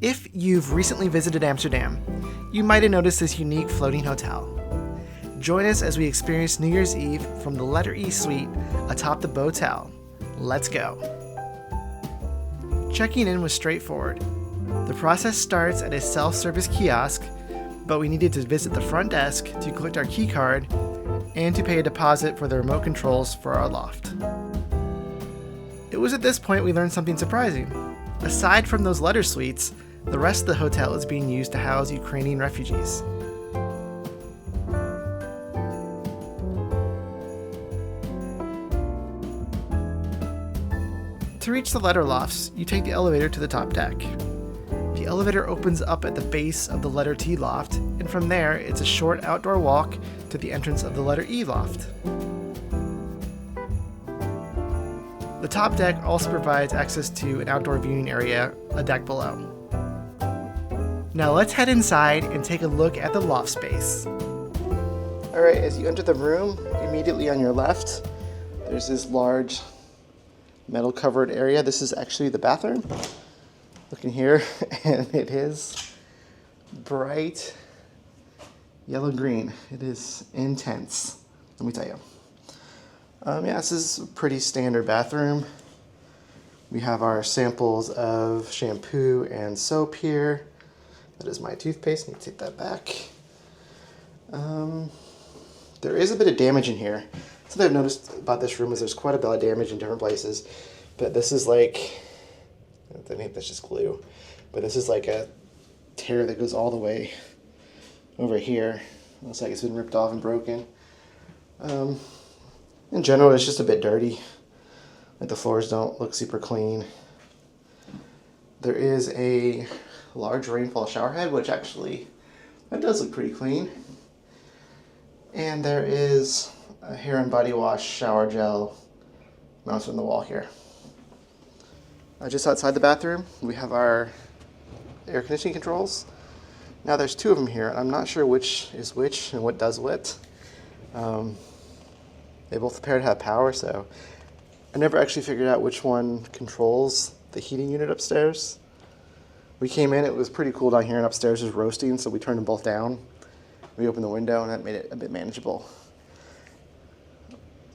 If you've recently visited Amsterdam, you might have noticed this unique floating hotel. Join us as we experience New Year's Eve from the letter E suite atop the Botel. Let's go. Checking in was straightforward. The process starts at a self-service kiosk, but we needed to visit the front desk to collect our key card and to pay a deposit for the remote controls for our loft. It was at this point we learned something surprising. Aside from those letter suites, the rest of the hotel is being used to house Ukrainian refugees. To reach the letter lofts, you take the elevator to the top deck. The elevator opens up at the base of the letter T loft, and from there, it's a short outdoor walk to the entrance of the letter E loft. The top deck also provides access to an outdoor viewing area, a deck below. Now let's head inside and take a look at the loft space. Alright, as you enter the room, immediately on your left, there's this large metal covered area. This is actually the bathroom. Look in here, and it is bright yellow-green. It is intense, let me tell you. Yeah, this is a pretty standard bathroom. We have our samples of shampoo and soap here. That is my toothpaste. I need to take that back. There is a bit of damage in here. Something I've noticed about this room is there's quite a bit of damage in different places. But this is like, I think that's just glue. But this is like a tear that goes all the way over here. Looks like it's been ripped off and broken. In general, it's just a bit dirty. Like the floors don't look super clean. There is a large rainfall shower head, which actually, that does look pretty clean. And there is a hair and body wash shower gel mounted on the wall here. Just outside the bathroom, we have our air conditioning controls. Now there's two of them here, and I'm not sure which is which and what does what. They both appear to have power, so I never actually figured out which one controls the heating unit upstairs. We came in, it was pretty cool down here, and upstairs was roasting, so we turned them both down. We opened the window, and that made it a bit manageable.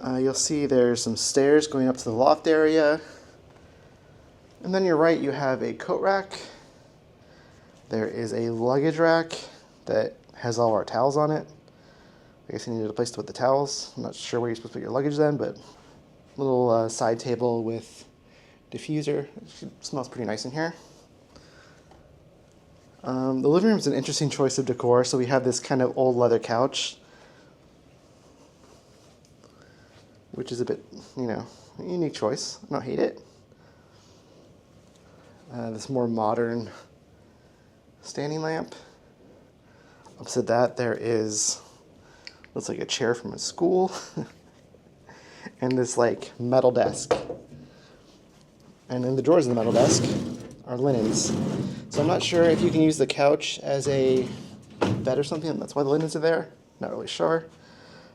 You'll see there's some stairs going up to the loft area. And then your right, you have a coat rack. There is a luggage rack that has all our towels on it. I guess you needed a place to put the towels. I'm not sure where you're supposed to put your luggage then, but little side table with diffuser. It smells pretty nice in here. The living room is an interesting choice of decor. So we have this kind of old leather couch, which is a bit, a unique choice. I don't hate it. This more modern standing lamp. Opposite that, there is, looks like a chair from a school, and this like metal desk. And in the drawers of the metal desk are linens. So I'm not sure if you can use the couch as a bed or something. That's why the linens are there. Not really sure.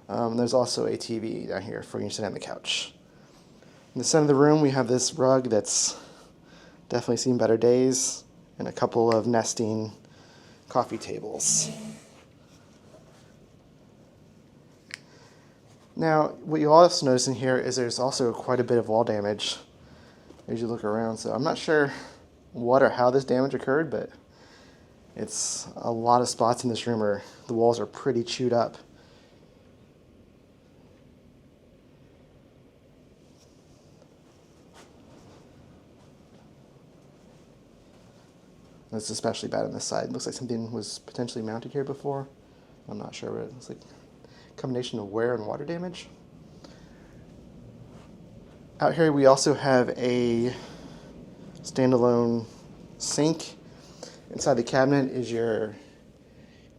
There's also a TV down here for you to sit on the couch. In the center of the room, we have this rug that's definitely seen better days, and a couple of nesting coffee tables. Now, what you'll also notice in here is there's also quite a bit of wall damage as you look around. So I'm not sure what or how this damage occurred, but it's a lot of spots in this room where the walls are pretty chewed up. It's especially bad on this side. It looks like something was potentially mounted here before. I'm not sure, but it looks like a combination of wear and water damage. Out here we also have a standalone sink. Inside the cabinet is your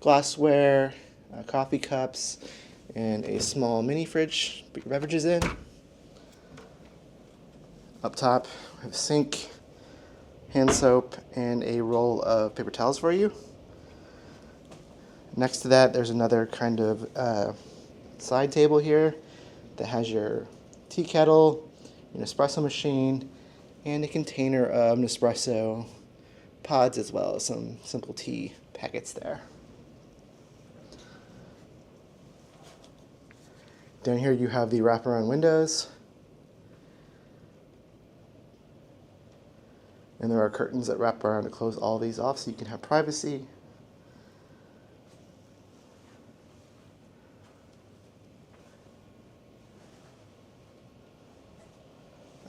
glassware, coffee cups, and a small mini fridge to put your beverages in. Up top, we have a sink, hand soap, and a roll of paper towels for you. Next to that, there's another kind of side table here that has your tea kettle, an espresso machine, and a container of Nespresso pods as well as some simple tea packets there. Down here you have the wraparound windows. And there are curtains that wrap around to close all these off so you can have privacy.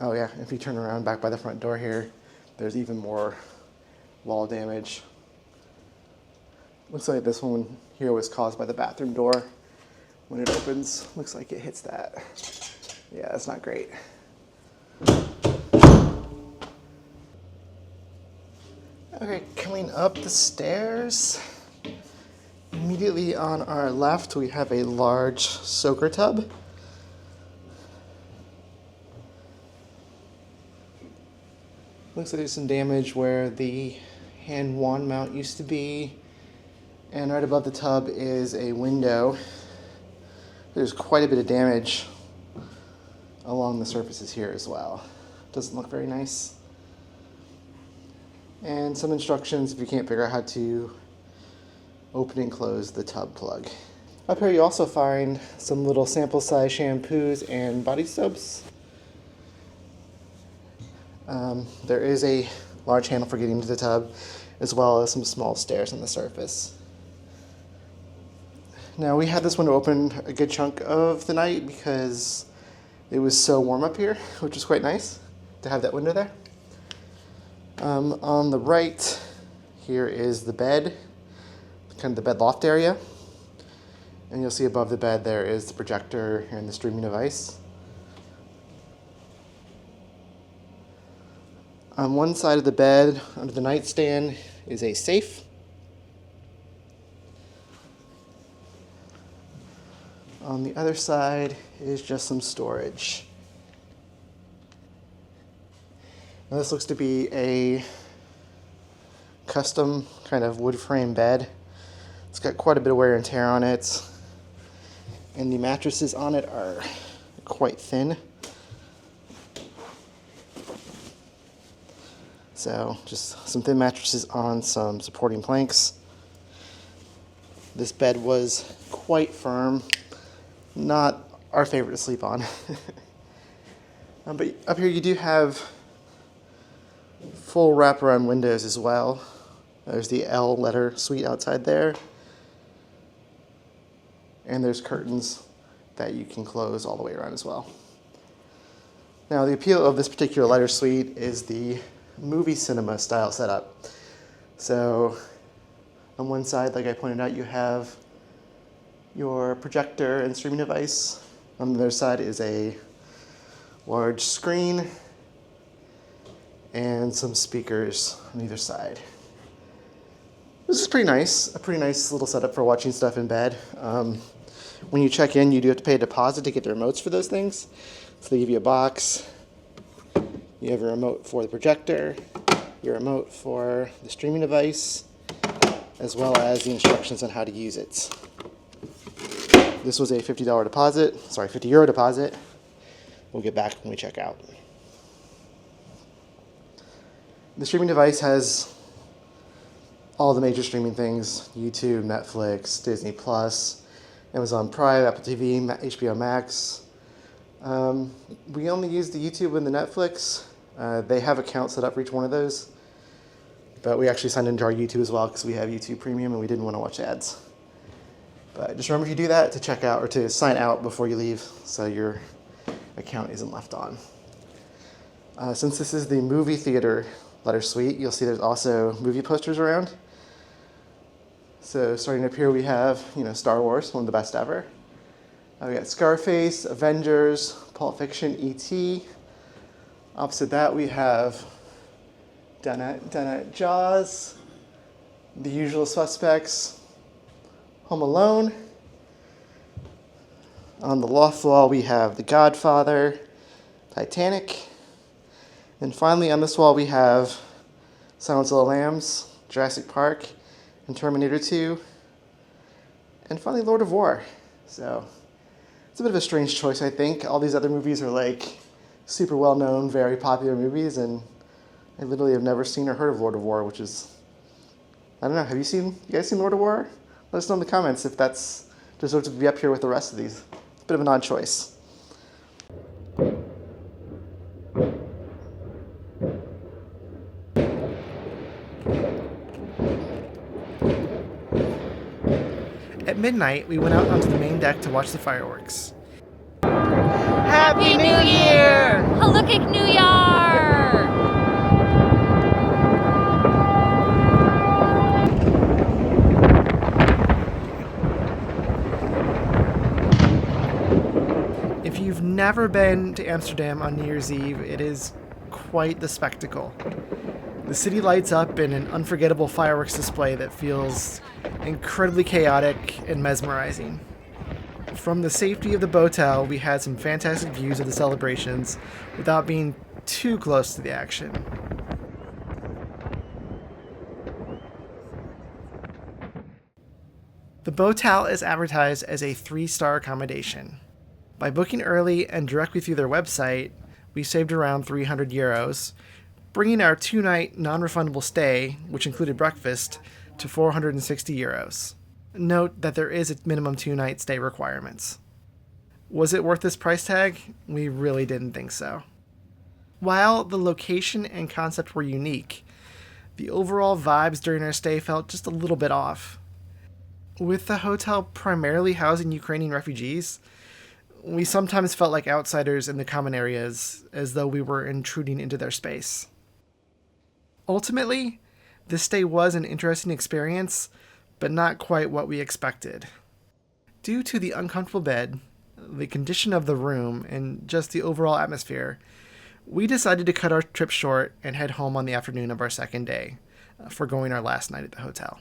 Oh yeah, if you turn around back by the front door here, there's even more wall damage. Looks like this one here was caused by the bathroom door. When it opens, looks like it hits that. Yeah, that's not great. Okay, coming up the stairs, immediately on our left we have a large soaker tub. Looks like there's some damage where the hand wand mount used to be, and right above the tub is a window. There's quite a bit of damage along the surfaces here as well. Doesn't look very nice. And some instructions if you can't figure out how to open and close the tub plug. Up here you also find some little sample size shampoos and body soaps. There is a large handle for getting into the tub, as well as some small stairs on the surface. Now we had this window open a good chunk of the night because it was so warm up here, which was quite nice to have that window there. On the right here is the bed, kind of the bed loft area. And you'll see above the bed there is the projector and the streaming device. On one side of the bed, under the nightstand, is a safe. On the other side is just some storage. Now this looks to be a custom kind of wood frame bed. It's got quite a bit of wear and tear on it, and the mattresses on it are quite thin. So just some thin mattresses on some supporting planks. This bed was quite firm, not our favorite to sleep on. But up here you do have full wraparound windows as well. There's the L letter suite outside there. And there's curtains that you can close all the way around as well. Now the appeal of this particular letter suite is the movie cinema style setup. So on one side, like I pointed out, you have your projector and streaming device. On the other side is a large screen and some speakers on either side. This is pretty nice, a pretty nice little setup for watching stuff in bed. When you check in, you do have to pay a deposit to get the remotes for those things. So they give you a box. You have your remote for the projector, your remote for the streaming device, as well as the instructions on how to use it. This was a $50 deposit, sorry, €50 deposit. We'll get back when we check out. The streaming device has all the major streaming things: YouTube, Netflix, Disney Plus, Amazon Prime, Apple TV, HBO Max. We only use the YouTube and the Netflix. They have accounts set up for each one of those, but we actually signed into our YouTube as well because we have YouTube Premium and we didn't want to watch ads. But just remember, if you do that, to check out or to sign out before you leave so your account isn't left on. Since this is the movie theater letter suite, you'll see there's also movie posters around. So starting up here we have, Star Wars, one of the best ever. We got Scarface, Avengers, Pulp Fiction, E.T. Opposite that we have Jaws, The Usual Suspects, Home Alone. On the loft wall we have The Godfather, Titanic. And finally on this wall we have Silence of the Lambs, Jurassic Park, and Terminator 2. And finally Lord of War. So it's a bit of a strange choice, I think. All these other movies are like super well-known, very popular movies, and I literally have never seen or heard of Lord of War, which is, I don't know, you guys seen Lord of War? Let us know in the comments if that's deserves to be up here with the rest of these. It's a bit of an odd choice. At midnight, we went out onto the main deck to watch the fireworks. Happy New Year! Halukik New Year! If you've never been to Amsterdam on New Year's Eve, it is quite the spectacle. The city lights up in an unforgettable fireworks display that feels incredibly chaotic and mesmerizing. From the safety of the Botel, we had some fantastic views of the celebrations without being too close to the action. The Botel is advertised as a 3-star accommodation. By booking early and directly through their website, we saved around €300, bringing our 2-night non-refundable stay, which included breakfast, to €460. Note that there is a minimum 2-night stay requirements. Was it worth this price tag? We really didn't think so. While the location and concept were unique, the overall vibes during our stay felt just a little bit off. With the hotel primarily housing Ukrainian refugees, we sometimes felt like outsiders in the common areas, as though we were intruding into their space. Ultimately, this stay was an interesting experience, but not quite what we expected. Due to the uncomfortable bed, the condition of the room, and just the overall atmosphere, we decided to cut our trip short and head home on the afternoon of our second day, foregoing our last night at the hotel.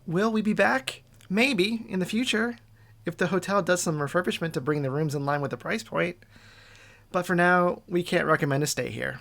Will we be back? Maybe, in the future, if the hotel does some refurbishment to bring the rooms in line with the price point. But for now, we can't recommend a stay here.